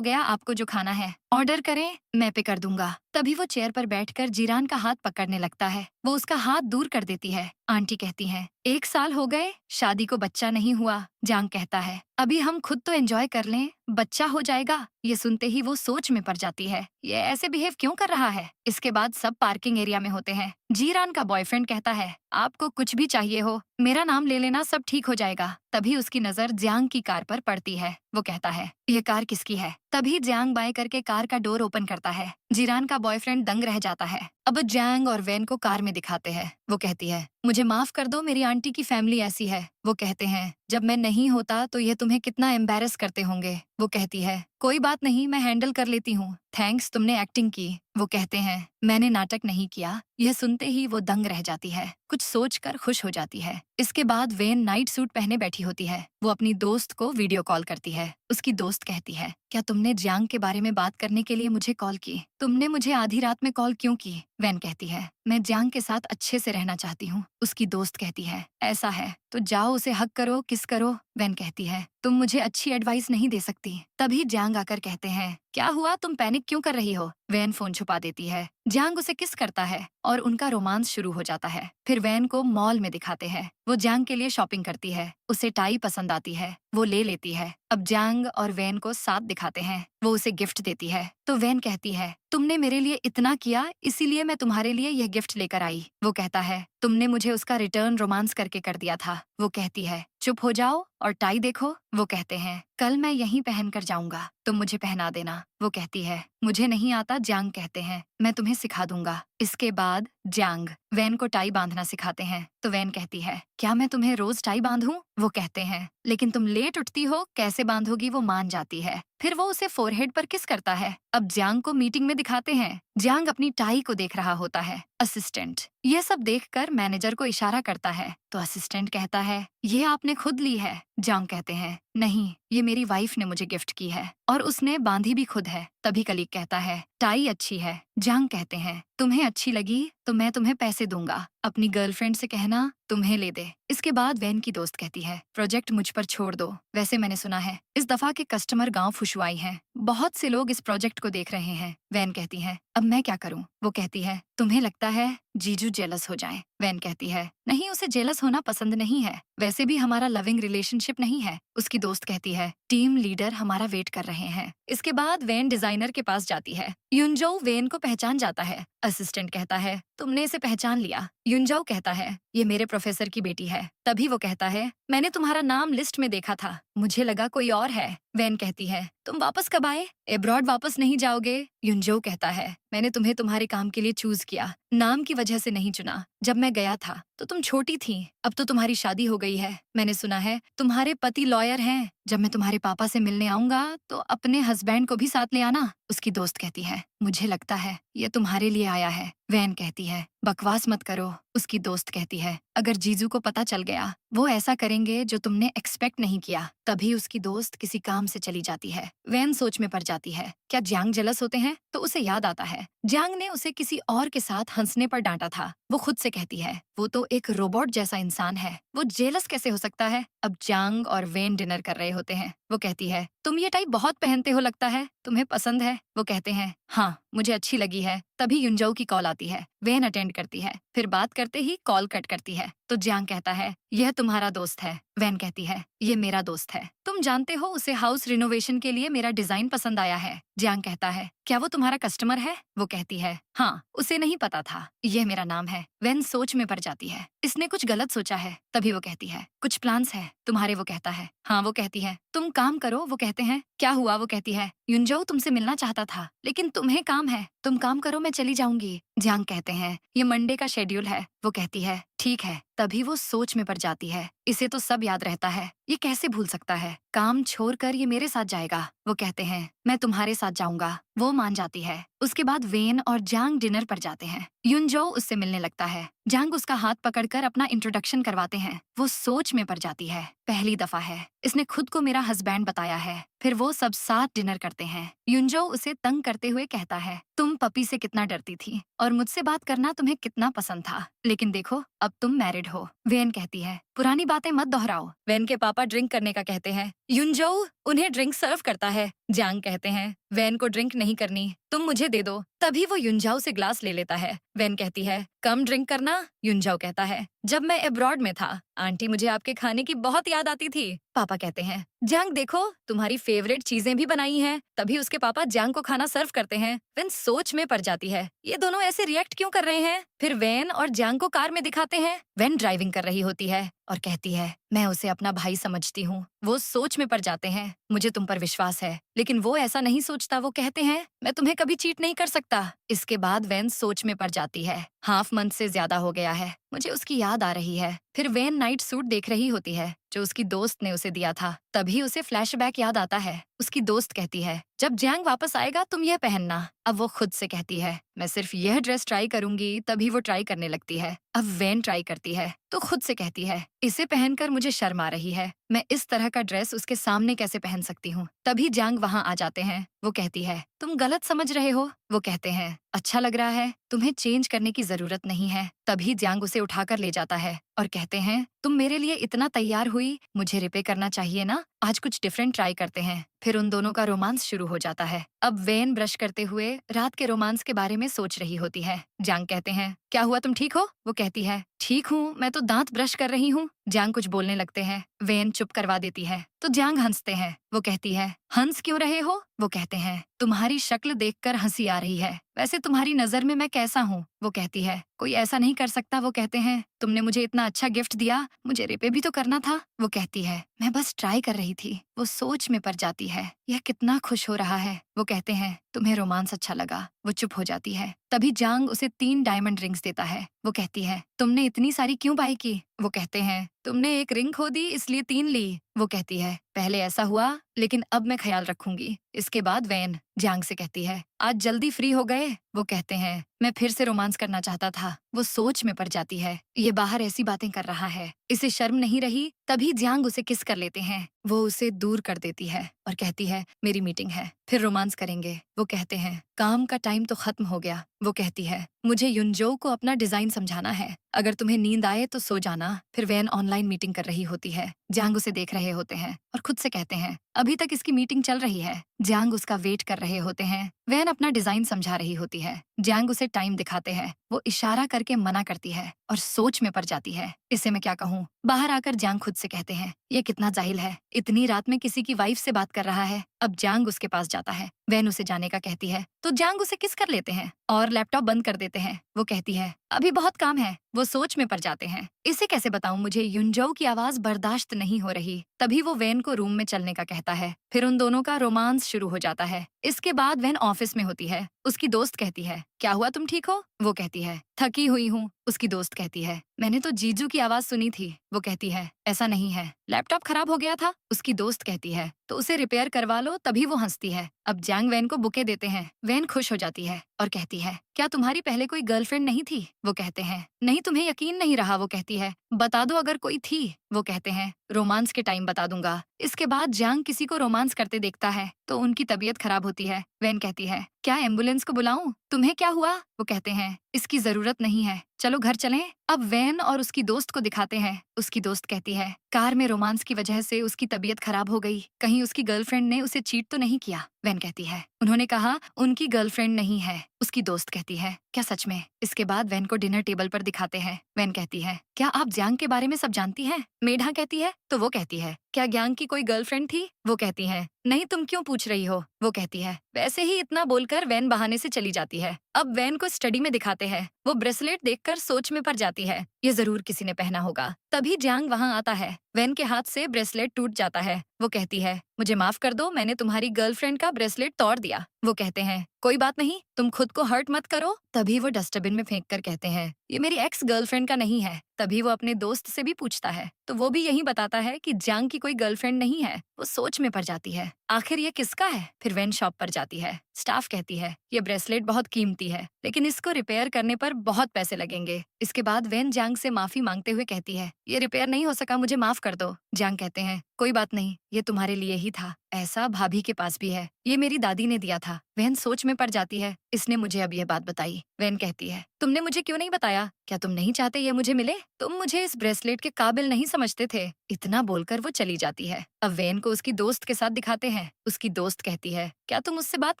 गया, आपको जो खाना है ऑर्डर करें, मैं पे कर दूंगा। तभी वो चेयर पर बैठकर जीरान का हाथ पकड़ने लगता है। वो उसका हाथ दूर कर देती है। आंटी कहती है, 1 साल हो गए, शादी को बच्चा नहीं हुआ। जियांग कहता है, अभी हम खुद तो एंजॉय कर लें, बच्चा हो जाएगा। ये सुनते ही वो सोच में पड़ जाती है, ये ऐसे बिहेव क्यों कर रहा है? इसके बाद सब पार्किंग एरिया में होते हैं। जीरान का बॉयफ्रेंड कहता है, आपको कुछ भी चाहिए हो मेरा नाम ले लेना, सब ठीक हो जाएगा। तभी उसकी नजर जियांग की कार पर पड़ती है। वो कहता है, ये कार किसकी है? तभी जियांग बाएं करके कार का डोर ओपन करता है। जीरान का बॉयफ्रेंड दंग रह जाता है। अब जियांग और वैन को कार में दिखाते हैं। वो कहती है, मुझे माफ कर दो, मेरी आंटी की फैमिली ऐसी है। वो कहते हैं, जब मैं नहीं होता तो ये तुम्हें कितना एम्बेरस करते होंगे। वो कहती है, कोई बात नहीं, मैं हैंडल कर लेती हूँ, थैंक्स, तुमने एक्टिंग की। वो कहते हैं, मैंने नाटक नहीं किया। यह सुनते ही वो दंग रह जाती है, कुछ सोचकर खुश हो जाती है। इसके बाद वैन नाइट सूट पहने बैठी होती है। वो अपनी दोस्त को वीडियो कॉल करती है। उसकी दोस्त कहती है, क्या तुमने जियांग के बारे में बात करने के लिए मुझे कॉल की? तुमने मुझे आधी रात में कॉल क्यों की? वैन कहती है, मैं जियांग के साथ अच्छे से रहना चाहती हूँ। उसकी दोस्त कहती है, ऐसा है तो जाओ उसे हक करो, किस करो। वैन कहती है, तुम मुझे अच्छी एडवाइस नहीं दे सकती। तभी जियांग आकर कहते हैं, क्या हुआ, तुम पैनिक क्यों कर रही हो? वैन फोन छुपा देती है। जियांग उसे किस करता है और उनका रोमांस शुरू हो जाता है। फिर वैन को मॉल में दिखाते हैं। वो जियांग के लिए शॉपिंग करती है। उसे टाई पसंद आती है, वो ले लेती है। अब जियांग और वैन को साथ दिखाते हैं। वो उसे गिफ्ट देती है। तो वैन कहती है, तुमने मेरे लिए इतना किया, इसीलिए मैं तुम्हारे लिए यह गिफ्ट लेकर आई। वो कहता है, तुमने मुझे उसका रिटर्न रोमांस करके कर दिया था। वो कहती है, चुप हो जाओ और टाई देखो। वो कहते हैं, कल मैं यहीं पहन कर जाऊंगा, तुम मुझे पहना देना। वो कहती है, मुझे नहीं आता। जियांग कहते हैं, मैं तुम्हें सिखा दूंगा। इसके बाद जियांग वैन को टाई बांधना सिखाते हैं। तो वैन कहती है, क्या मैं तुम्हें रोज टाई बांधूं? वो कहते हैं, लेकिन तुम लेट उठती हो, कैसे बांधोगी? वो मान जाती है। फिर वो उसे फोरहेड पर किस करता है। अब जियांग को मीटिंग में दिखाते हैं। जियांग अपनी टाई को देख रहा होता है। असिस्टेंट ये सब देखकर मैनेजर को इशारा करता है। तो असिस्टेंट कहता है, ये आपने खुद ली है? जियांग कहते हैं, नहीं, ये मेरी वाइफ ने मुझे गिफ्ट की है और उसने बांधी भी खुद है। तभी कलीग कहता है, टाई अच्छी है। जियांग कहते हैं, तुम्हें अच्छी लगी तो मैं तुम्हें पैसे दूंगा, अपनी गर्लफ्रेंड से कहना तुम्हें ले दे। इसके बाद वैन की दोस्त कहती है, प्रोजेक्ट मुझ पर छोड़ दो, वैसे मैंने सुना है इस दफा के कस्टमर गांव फुशुआई हैं, बहुत से लोग इस प्रोजेक्ट को देख रहे हैं। वैन कहती है, अब मैं क्या करूं? वो कहती है, तुम्हें लगता है जीजू जेलस हो जाए? वैन कहती है, नहीं, उसे जेलस होना पसंद नहीं है, वैसे भी हमारा लविंग रिलेशनशिप नहीं है। उसकी दोस्त कहती है, टीम लीडर हमारा वेट कर रहे हैं। इसके बाद वैन डिजाइनर के पास जाती है। युनजो वैन को पहचान जाता है। असिस्टेंट कहता है, तुमने इसे पहचान लिया? युनजो कहता है, ये मेरे प्रोफेसर की बेटी है। तभी वो कहता है, मैंने तुम्हारा नाम लिस्ट में देखा था, मुझे लगा कोई और है। वैन कहती है, तुम वापस कब आए? एब्रॉड वापस नहीं जाओगे? युनजो कहता है, मैंने तुम्हें तुम्हारे काम के लिए चूज किया, नाम की वजह से नहीं चुना। जब मैं गया था तो तुम छोटी थी, अब तो तुम्हारी शादी हो गई है। मैंने सुना है तुम्हारे पति लॉयर हैं। जब मैं तुम्हारे पापा से मिलने आऊंगा तो अपने हस्बैंड को भी साथ ले आना। उसकी दोस्त कहती है, मुझे लगता है ये तुम्हारे लिए आया है। वैन कहती है, बकवास मत करो। उसकी दोस्त कहती है, अगर जीजू को पता चल गया वो ऐसा करेंगे जो तुमने एक्सपेक्ट नहीं किया। तभी उसकी दोस्त किसी काम से चली जाती है। वैन सोच में पड़ जाती है, क्या जियांग जेलस होते हैं? तो उसे याद आता है जियांग ने उसे किसी और के साथ हंसने पर डांटा था। वो खुद से कहती है, वो तो एक रोबोट जैसा इंसान है, वो जेलस कैसे हो सकता है? अब जियांग और वैन डिनर कर रहे होते हैं। वो कहती है, तुम ये टाई बहुत पहनते हो, लगता है तुम्हें पसंद है? वो कहते हैं, हाँ, मुझे अच्छी लगी है। तभी युनजो की कॉल आती है। वैन अटेंड करती है, फिर बात करते ही कॉल कट करती है। तो जियांग कहता है, यह तुम्हारा दोस्त है? वैन कहती है, ये मेरा दोस्त है, तुम जानते हो उसे हाउस रिनोवेशन के लिए मेरा डिजाइन पसंद आया है। जियांग कहता है, क्या वो तुम्हारा कस्टमर है? वो कहती है, हाँ, उसे नहीं पता था ये मेरा नाम है। वेन सोच में पड़ जाती है, इसने कुछ गलत सोचा है। तभी वो कहती है, कुछ प्लान्स है तुम्हारे? वो कहता है, हाँ। वो कहती है, तुम काम करो। वो कहते हैं, क्या हुआ? वो कहती है, युनजो तुमसे मिलना चाहता था, लेकिन तुम्हें काम है, तुम काम करो, मैं चली जाऊंगी। जियांग कहते हैं, ये मंडे का शेड्यूल है। वो कहती है, ठीक है। तभी वो सोच में पड़ जाती है, इसे तो सब याद रहता है, ये कैसे भूल सकता है? काम छोड़कर ये मेरे साथ जाएगा। वो कहते हैं, मैं तुम्हारे साथ जाऊंगा। वो मान जाती है। उसके बाद वेन और जांग डिनर पर जाते हैं। युनजो उससे मिलने लगता है। जांग उसका हाथ पकड़कर अपना इंट्रोडक्शन करवाते हैं। वो सोच में पड़ जाती है, पहली दफा है इसने खुद को मेरा हस्बैंड बताया है। फिर वो सब साथ डिनर करते हैं। युनजो उसे तंग करते हुए कहता है, तुम पपी से कितना डरती थी और मुझसे बात करना तुम्हें कितना पसंद था, लेकिन देखो अब तुम मैरिड हो। वेन कहती है, पुरानी बातें मत दोहराओ। वेन के पापा ड्रिंक करने का कहते हैं। युनजो उन्हें ड्रिंक सर्व करता है। जांग कहते हैं, वेन को ड्रिंक नहीं करनी, तुम मुझे दे दो। तभी वो युनजाओ से ग्लास ले लेता है। वेन कहती है, कम ड्रिंक करना। युनजाओ कहता है, जब मैं अब्रॉड में था आंटी, मुझे आपके खाने की बहुत याद आती थी। पापा कहते हैं, जांग देखो तुम्हारी फेवरेट चीजें भी बनाई हैं। तभी उसके पापा जांग को खाना सर्व करते हैं। वेन सोच में पड़ जाती है, ये दोनों ऐसे रिएक्ट क्यों कर रहे हैं? फिर वेन और जांग को कार में दिखाते हैं। वेन ड्राइविंग कर रही होती है और कहती है, मैं उसे अपना भाई समझती हूँ। वो सोच में पड़ जाते हैं, मुझे तुम पर विश्वास है, लेकिन वो ऐसा नहीं सोचता। वो कहते हैं, मैं तुम्हें कभी चीट नहीं कर सकता। इसके बाद वेन सोच में पड़ जाती है, हाफ मंथ से ज्यादा हो गया है, मुझे उसकी याद आ रही है। फिर वेन नाइट सूट देख रही होती है जो उसकी दोस्त ने उसे दिया था। तभी उसे फ्लैशबैक याद आता है। उसकी दोस्त कहती है, जब जैंग वापस आएगा तुम यह पहनना। अब वो खुद से कहती है, मैं सिर्फ यह ड्रेस ट्राई करूंगी। तभी वो ट्राई करने लगती है। अब वेन ट्राई करती है तो खुद से कहती है, इसे पहनकर मुझे शर्म आ रही है, मैं इस तरह का ड्रेस उसके सामने कैसे पहन सकती हूँ। तभी जांग वहाँ आ जाते हैं। वो कहती है, तुम गलत समझ रहे हो। वो कहते हैं, अच्छा लग रहा है, तुम्हें चेंज करने की जरूरत नहीं है। तभी जांग उसे उठाकर ले जाता है और कहते हैं, तुम मेरे लिए इतना तैयार हुई, मुझे रिपे करना चाहिए ना। आज कुछ डिफरेंट ट्राई करते हैं। फिर उन दोनों का रोमांस शुरू हो जाता है। अब वेन ब्रश करते हुए रात के रोमांस के बारे में सोच रही होती है। जांग कहते हैं, क्या हुआ, तुम ठीक हो? वो कहती है, ठीक हूँ, मैं तो दांत ब्रश कर रही हूँ। जांग कुछ बोलने लगते हैं। वेन चुप करवा देती है तो जांग हंसते हैं। वो कहती है, हंस क्यों रहे हो? वो कहते हैं, तुम्हारी शक्ल देखकर हंसी आ रही है, वैसे तुम्हारी नजर में मैं कैसा हूँ? वो कहती है, कोई ऐसा नहीं कर सकता। वो कहते हैं, तुमने मुझे इतना अच्छा गिफ्ट दिया, मुझे रिपे भी तो करना था। वो कहती है, मैं बस ट्राई कर रही थी। वो सोच में पड़ जाती है, यह कितना खुश हो रहा है। वो कहते हैं, तुम्हें रोमांस अच्छा लगा। वो चुप हो जाती है। तभी जांग उसे 3 डायमंड रिंग्स देता है। वो कहती है, तुमने इतनी सारी क्यों बाई की? वो कहते हैं, तुमने एक रिंग खो दी इसलिए 3 ली। वो कहती है, पहले ऐसा हुआ, लेकिन अब मैं ख्याल रखूंगी। इसके बाद वेन जांग से कहती है, आज जल्दी फ्री हो गए? वो कहते हैं, मैं फिर से रोमांस करना चाहता था। वो सोच में पड़ जाती है, ये बाहर ऐसी बातें कर रहा है, इसे शर्म नहीं रही। तभी जांग उसे किस कर लेते हैं। वो उसे दूर कर देती है और कहती है, मेरी मीटिंग है, फिर रोमांस करेंगे। वो कहते हैं, काम का टाइम तो खत्म हो गया। वो कहती है, मुझे युनजो को अपना डिजाइन समझाना है, अगर तुम्हें नींद आए तो सो जाना। फिर वेन ऑनलाइन मीटिंग कर रही होती है। जांग उसे देख रहे होते हैं और खुद से कहते हैं, अभी तक इसकी मीटिंग चल रही है। जांग उसका वेट कर रहे होते हैं। वेन अपना डिजाइन समझा रही होती है। जांग उसे टाइम दिखाते हैं। वो इशारा करके मना करती है और सोच में पड़ जाती है, इसे मैं क्या कहूँ। बाहर आकर जांग खुद से कहते हैं, ये कितना जाहिल है, इतनी रात में किसी की वाइफ से बात कर रहा है। अब जांग उसके पास जाता है। वेन उसे जाने का कहती है तो जांग उसे किस कर लेते हैं और लैपटॉप बंद कर देते हैं। वो कहती है, अभी बहुत काम है। वो सोच में पड़ जाते हैं, इसे कैसे बताऊं, मुझे युनजो की आवाज बर्दाश्त नहीं हो रही। तभी वो वेन को रूम में चलने का कहता है। फिर उन दोनों का रोमांस शुरू हो जाता है। इसके बाद वेन ऑफिस में होती है। उसकी दोस्त कहती है, क्या हुआ, तुम ठीक हो? वो कहती है, थकी हुई हूँ। उसकी दोस्त कहती है, मैंने तो जीजू की आवाज सुनी थी। वो कहती है, ऐसा नहीं है, लैपटॉप खराब हो गया था। उसकी दोस्त कहती है, तो उसे रिपेयर करवा लो। तभी वो हंसती है। अब जांग वेन को बुके देते हैं। वेन खुश हो जाती है और कहती है, क्या तुम्हारी पहले कोई गर्लफ्रेंड नहीं थी? वो कहते हैं, नहीं, तुम्हें यकीन नहीं रहा? वो कहती है, बता दो अगर कोई थी। वो कहते हैं, रोमांस के टाइम बता दूंगा। इसके बाद जांग किसी को रोमांस करते देखता है तो उनकी तबीयत खराब होती है। वेन कहती है, क्या एम्बुलेंस को बुलाऊं? तुम्हें क्या हुआ? वो कहते हैं, इसकी जरूरत नहीं है, चलो घर चलें। अब वैन और उसकी दोस्त को दिखाते हैं। उसकी दोस्त कहती है कार में रोमांस की वजह से उसकी तबीयत खराब हो गई, कहीं उसकी गर्लफ्रेंड ने उसे चीट तो नहीं किया। वैन कहती है उन्होंने कहा उनकी गर्लफ्रेंड नहीं है। उसकी दोस्त कहती है क्या सच में? इसके बाद वैन को डिनर टेबल पर दिखाते हैं। वैन कहती है क्या आप ज्यांग के बारे में सब जानती हैं? मेढा कहती है तो वो कहती है क्या ज्यांग की कोई गर्लफ्रेंड थी? वो कहती है नहीं, तुम क्यों पूछ रही हो? वो कहती है वैसे ही इतना बोलकर वैन बहाने से चली जाती है। अब वैन को स्टडी में दिखाते हैं। वो ब्रेसलेट देखकर सोच में पड़ जाती है, ये जरूर किसी ने पहना होगा। तभी ज्यांग वहाँ आता है। वैन के हाथ से ब्रेसलेट टूट जाता है। वो कहती है मुझे माफ कर दो, मैंने तुम्हारी गर्लफ्रेंड का ब्रेसलेट तोड़ दिया। वो कहते हैं कोई बात नहीं, तुम खुद को हर्ट मत करो। तभी वो डस्टबिन में फेंक कर कहते हैं ये मेरी एक्स गर्लफ्रेंड का नहीं है। तभी वो अपने दोस्त से भी पूछता है तो वो भी यही बताता है कि ज्यांग की कोई गर्लफ्रेंड नहीं है। वो सोच में पड़ जाती है, आखिर ये किसका है? फिर वैन शॉप पर जाती है। स्टाफ कहती है ये ब्रेसलेट बहुत कीमती है, लेकिन इसको रिपेयर करने पर बहुत पैसे लगेंगे। इसके बाद वैन ज्यांग से माफी मांगते हुए कहती है ये रिपेयर नहीं हो सका, मुझे माफ कर दो। ज्यांग कहते हैं कोई बात नहीं, ये तुम्हारे लिए ही था। ऐसा भाभी के पास भी है, ये मेरी दादी ने दिया था। वैन सोच में पड़ जाती है, इसने मुझे अब ये बात बताई। वैन कहती है तुमने मुझे क्यों नहीं बताया? क्या तुम नहीं चाहते ये मुझे मिले? तुम मुझे इस ब्रेसलेट के काबिल नहीं समझते थे। इतना बोलकर वो चली जाती है। अब वैन को उसकी दोस्त के साथ दिखाते हैं। उसकी दोस्त कहती है क्या तुम उससे बात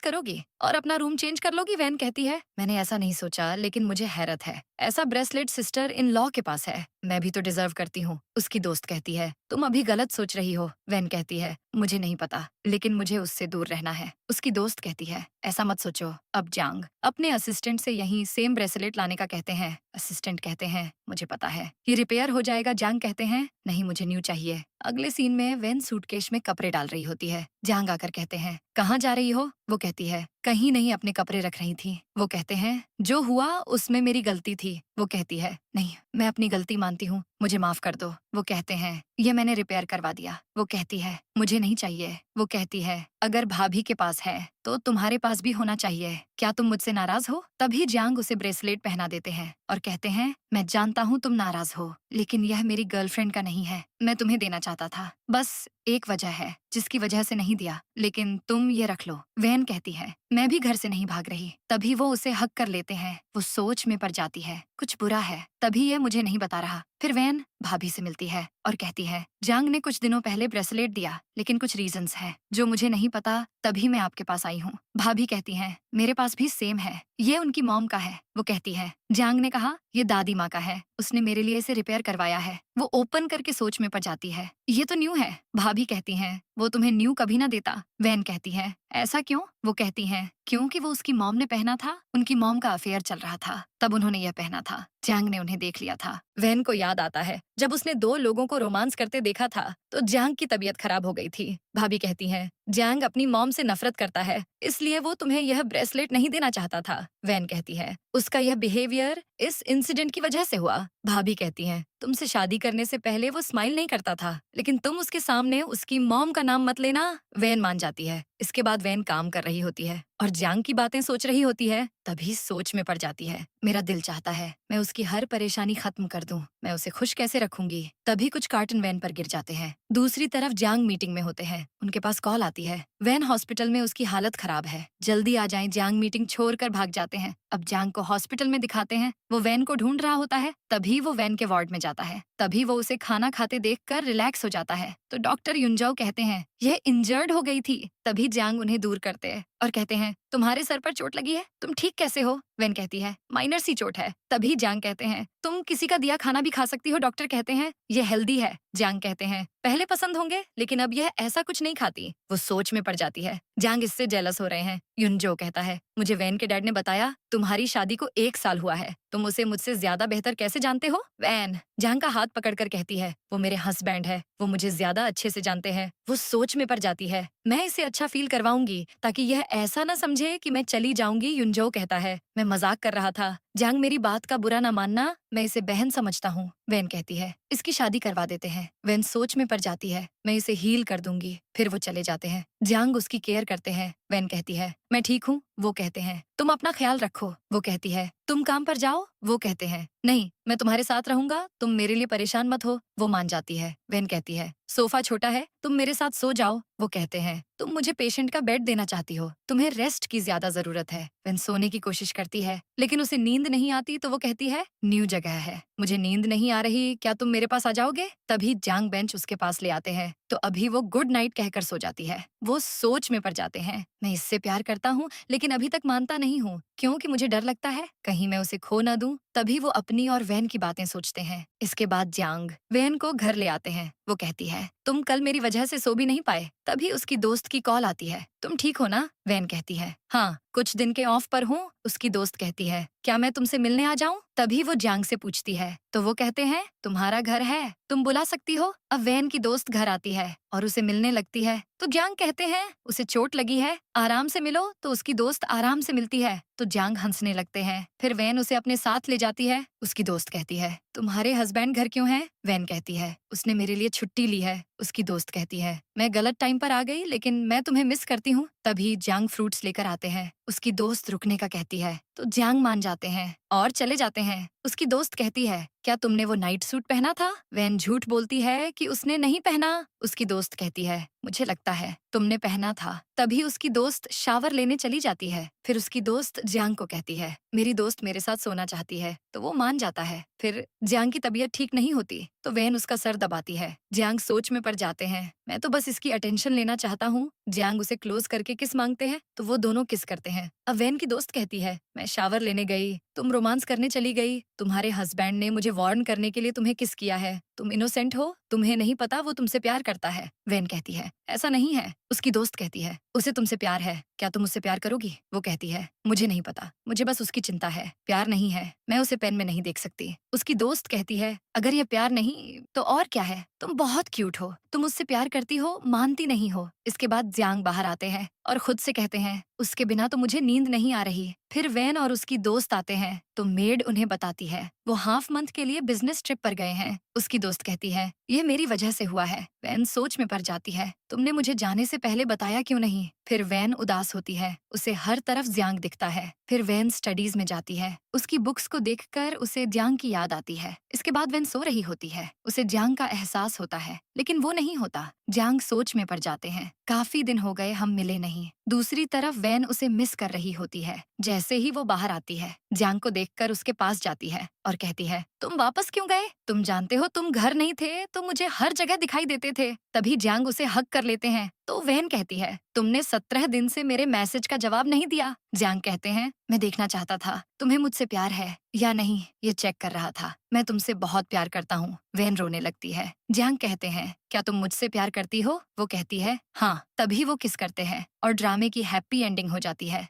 करोगी और अपना रूम चेंज कर लोगी? वैन कहती है मैंने ऐसा नहीं सोचा, लेकिन मुझे हैरत है, ऐसा ब्रेसलेट सिस्टर इन लॉ के पास है, मैं भी तो डिजर्व करती हूँ। उसकी दोस्त कहती है तुम अभी गलत सोच रही हो। वैन कहती है मुझे नहीं पता, लेकिन मुझे उससे दूर रहना है। उसकी दोस्त कहती है ऐसा मत सोचो। अब ज्यांग अपने असिस्टेंट से यही सेम ब्रेसलेट लाने का कहते हैं। असिस्टेंट कहते हैं मुझे पता है ये रिपेयर हो जाएगा। ज्यांग कहते हैं नहीं, मुझे न्यू चाहिए। अगले सीन में वैन सूटकेस में कपड़े डाल रही होती है। ज्यांग आकर कहते हैं कहाँ जा रही हो? वो कहती है कहीं नहीं, अपने कपड़े रख रही थी। वो कहते हैं जो हुआ उसमें मेरी गलती थी। वो कहती है नहीं, मैं अपनी गलती मानती हूँ, मुझे माफ कर दो। वो कहते हैं ये मैंने रिपेयर करवा दिया। वो कहती है मुझे नहीं चाहिए। वो कहती है अगर भाभी के पास है तो तुम्हारे पास भी होना चाहिए, क्या तुम मुझसे नाराज हो? तभी ज्यांग उसे ब्रेसलेट पहना देते हैं और कहते हैं मैं जानता हूँ तुम नाराज हो, लेकिन यह मेरी गर्लफ्रेंड का नहीं है, मैं तुम्हें देना चाहता था। बस एक वजह है जिसकी वजह से नहीं दिया, लेकिन तुम ये रख लो। वैन कहती है मैं भी घर से नहीं भाग रही। तभी वो उसे हक कर लेते हैं। वो सोच में पड़ जाती है, कुछ बुरा है, तभी ये मुझे नहीं बता रहा। फिर वैन भाभी से मिलती है और कहती है ज्यांग ने कुछ दिनों पहले ब्रेसलेट दिया, लेकिन कुछ रीजंस है जो मुझे नहीं पता, तभी मैं आपके पास आई हूँ। भाभी कहती है मेरे पास भी सेम है, ये उनकी मॉम का है। वो कहती है ज्यांग ने कहा ये दादी माँ का है, उसने मेरे लिए इसे रिपेयर करवाया है। वो ओपन करके सोच में पड़ जाती है, ये तो न्यू है। भाभी कहती हैं वो तुम्हें न्यू कभी ना देता। वैन कहती है ऐसा क्यों? वो कहती हैं क्योंकि वो उसकी मॉम ने पहना था, उनकी मॉम का अफेयर चल रहा था, तब उन्होंने यह पहना था। ज्यांग ने उन्हें देख लिया था। वैन को याद आता है जब उसने दो लोगों को रोमांस करते देखा था तो ज्यांग की तबीयत खराब हो गई थी। भाभी कहती हैं ज्यांग अपनी मॉम से नफरत करता है, इसलिए वो तुम्हें यह ब्रेसलेट नहीं देना चाहता था। वैन कहती है उसका यह बिहेवियर इस इंसिडेंट की वजह से हुआ। भाभी कहती हैं तुमसे शादी करने से पहले वो स्माइल नहीं करता था, लेकिन तुम उसके सामने उसकी मॉम का नाम मत लेना। वैन मान जाती है। इसके बाद वैन काम कर रही होती है और ज्यांग की बातें सोच रही होती है। तभी सोच में पड़ जाती है, मेरा दिल चाहता है मैं उसकी हर परेशानी खत्म कर दूं, मैं उसे खुश कैसे रखूंगी। तभी कुछ कार्टन वैन पर गिर जाते हैं। दूसरी तरफ ज्यांग मीटिंग में होते हैं। उनके पास कॉल आती है वैन हॉस्पिटल में उसकी हालत खराब है, जल्दी आ जाएं। ज्यांग मीटिंग छोड़कर भाग जाते हैं। अब ज्यांग को हॉस्पिटल में दिखाते हैं। वो वैन को ढूंढ रहा होता है। तभी वो वैन के वार्ड में जाता है। तभी वो उसे खाना खाते देखकर रिलैक्स हो जाता है। तो डॉक्टर युंजाओ कहते हैं यह इंजर्ड हो गई थी। तभी ज्यांग उन्हें दूर करते हैं और कहते हैं तुम्हारे सर पर चोट लगी है, तुम ठीक कैसे हो? वैन कहती है माइनर सी चोट है। तभी ज्यांग कहते हैं तुम किसी का दिया खाना भी खा सकती हो। डॉक्टर कहते हैं ये हेल्दी है। ज्यांग कहते हैं पहले पसंद होंगे, लेकिन अब यह ऐसा कुछ नहीं खाती। वो सोच में पड़ जाती है। ज्यांग इससे जेलस हो रहे हैं। युनजो कहता है मुझे वैन के डैड ने बताया तुम्हारी शादी को 1 साल हुआ है, तुम उसे मुझसे ज्यादा बेहतर कैसे जानते हो? वैन ज्यांग का हाथ पकड़कर कहती है वो मेरे हस्बैंड है, वो मुझे ज्यादा अच्छे से जानते हैं। वो सोच में पड़ जाती है, मैं इसे अच्छा फील करवाऊंगी ताकि यह ऐसा ना समझे कि मैं चली जाऊंगी। युनजो कहता है मैं मजाक कर रहा था, ज्यांग मेरी बात का बुरा ना मानना, मैं इसे बहन समझता हूँ। वैन कहती है इसकी शादी करवा देते हैं। वैन सोच में पड़ जाती है, मैं इसे हील कर दूंगी। फिर वो चले जाते हैं। ज्यांग उसकी केयर करते हैं। वैन कहती है मैं ठीक हूँ। वो कहते हैं तुम अपना ख्याल रखो। वो कहती है तुम काम पर जाओ। वो कहते हैं नहीं, मैं तुम्हारे साथ रहूंगा, तुम मेरे लिए परेशान मत हो। वो मान जाती है। वैन कहती है सोफा छोटा है, तुम मेरे साथ सो जाओ। वो कहते हैं तुम मुझे पेशेंट का बेड देना चाहती हो, तुम्हें रेस्ट की ज्यादा जरूरत है। वैन सोने की कोशिश करती है, लेकिन उसे नींद नींद नहीं आती तो वो कहती है न्यू जगह है, मुझे नींद नहीं आ रही, क्या तुम मेरे पास आ जाओगे? तभी जैंग बेंच उसके पास ले आते हैं तो अभी वो गुड नाइट कहकर सो जाती है। वो सोच में पड़ जाते हैं, मैं इससे प्यार करता हूँ लेकिन अभी तक मानता नहीं हूँ क्योंकि मुझे डर लगता है कहीं मैं उसे खो ना दूं। तभी वो अपनी और वैन की बातें सोचते हैं। इसके बाद जैंग वैन को घर ले आते हैं। वो कहती है तुम कल मेरी वजह से सो भी नहीं पाए। तभी उसकी दोस्त की कॉल आती है, तुम ठीक हो ना? वैन कहती है हाँ, कुछ दिन के ऑफ पर हूँ। उसकी दोस्त कहती है क्या मैं तुमसे मिलने आ जाऊं? तभी वो जैंग से पूछती है तो वो कहते हैं तुम्हारा घर है, तुम बुला सकती हो। अब वैन की दोस्त घर आती है और उसे मिलने लगती है तो जैंग कहते हैं उसे चोट लगी है, आराम से मिलो। तो उसकी दोस्त आराम से मिलती है तो जैंग हंसने लगते हैं। फिर वैन उसे अपने साथ ले जाती है। उसकी दोस्त कहती है तुम्हारे हस्बैंड घर क्यों हैं? वैन कहती है उसने मेरे लिए छुट्टी ली है। उसकी दोस्त कहती है मैं गलत टाइम पर आ गई लेकिन मैं तुम्हें मिस करती हूँ। तभी जैंग फ्रूट्स लेकर आते हैं। उसकी दोस्त रुकने का कहती है तो जैंग मान जाते हैं और चले जाते हैं। उसकी दोस्त कहती है क्या तुमने वो नाइट सूट पहना था? वैन झूठ बोलती है कि उसने नहीं पहना। उसकी दोस्त कहती है मुझे लगता है तुमने पहना था। तभी उसकी दोस्त शावर लेने चली जाती है। फिर उसकी दोस्त जैंग को कहती है मेरी दोस्त मेरे साथ सोना चाहती है तो वो मान जाता है। फिर जैंग की तबीयत ठीक नहीं होती तो वैन उसका सर दबाती है। जैंग सोच में पड़ जाते हैं, मैं तो बस इसकी अटेंशन लेना चाहता हूँ। जैंग उसे क्लोज करके किस मांगते हैं तो वो दोनों किस करते हैं। अब वैन की दोस्त कहती है मैं शावर लेने गई, तुम रोमांस करने चली गई, तुम्हारे हस्बैंड ने मुझे वार्न करने के लिए तुम्हें किस किया है, तुम इनोसेंट हो, तुम्हें नहीं पता वो तुमसे प्यार करता है। वैन कहती है ऐसा नहीं है। उसकी दोस्त कहती है उसे तुमसे प्यार है, क्या तुम उससे प्यार करोगी? वो कहती है मुझे नहीं पता, मुझे बस उसकी चिंता है, प्यार नहीं है, मैं उसे पेन में नहीं देख सकती। उसकी दोस्त कहती है अगर ये प्यार नहीं तो और क्या है? तुम बहुत क्यूट हो, तुम उससे प्यार करती हो, मानती नहीं हो। इसके बाद जैंग बाहर आते हैं और खुद से कहते हैं उसके बिना तो मुझे नींद नहीं आ रही। फिर वैन और उसकी दोस्त आते हैं तो मेड उन्हें बताती है वो हाफ मंथ के लिए बिजनेस ट्रिप पर गए हैं। उसकी दोस्त कहती है ये मेरी वजह से हुआ है। वैन सोच में पड़ जाती है, तुमने मुझे जाने से पहले बताया क्यों नहीं? फिर वैन उदास होती है, उसे हर तरफ जैंग दिखता है। फिर वैन स्टडीज में जाती है। उसकी बुक्स को देखकर उसे जैंग की याद आती है। इसके बाद वैन सो रही होती है, उसे जैंग का एहसास होता है लेकिन वो नहीं होता। जैंग सोच में पड़ जाते हैं, काफी दिन हो गए हम मिले नहीं। दूसरी तरफ वैन उसे मिस कर रही होती है। जैसे ही वो बाहर आती है जैंग को देखकर उसके पास जाती है और कहती है तुम वापस क्यों गए? तुम जानते हो तुम घर नहीं थे तो मुझे हर जगह दिखाई देते थे। तभी जैंग उसे हक कर लेते हैं तो वैन कहती है तुमने 17 दिन से मेरे मैसेज का जवाब नहीं दिया। जैंग कहते हैं मैं देखना चाहता था तुम्हें मुझसे प्यार है या नहीं, ये चेक कर रहा था। मैं तुमसे बहुत प्यार करता हूँ। वैन रोने लगती है। जैंग कहते हैं क्या तुम मुझसे प्यार करती हो? वो कहती है हाँ। तभी वो किस करते हैं और ड्रामे की हैप्पी एंडिंग हो जाती है।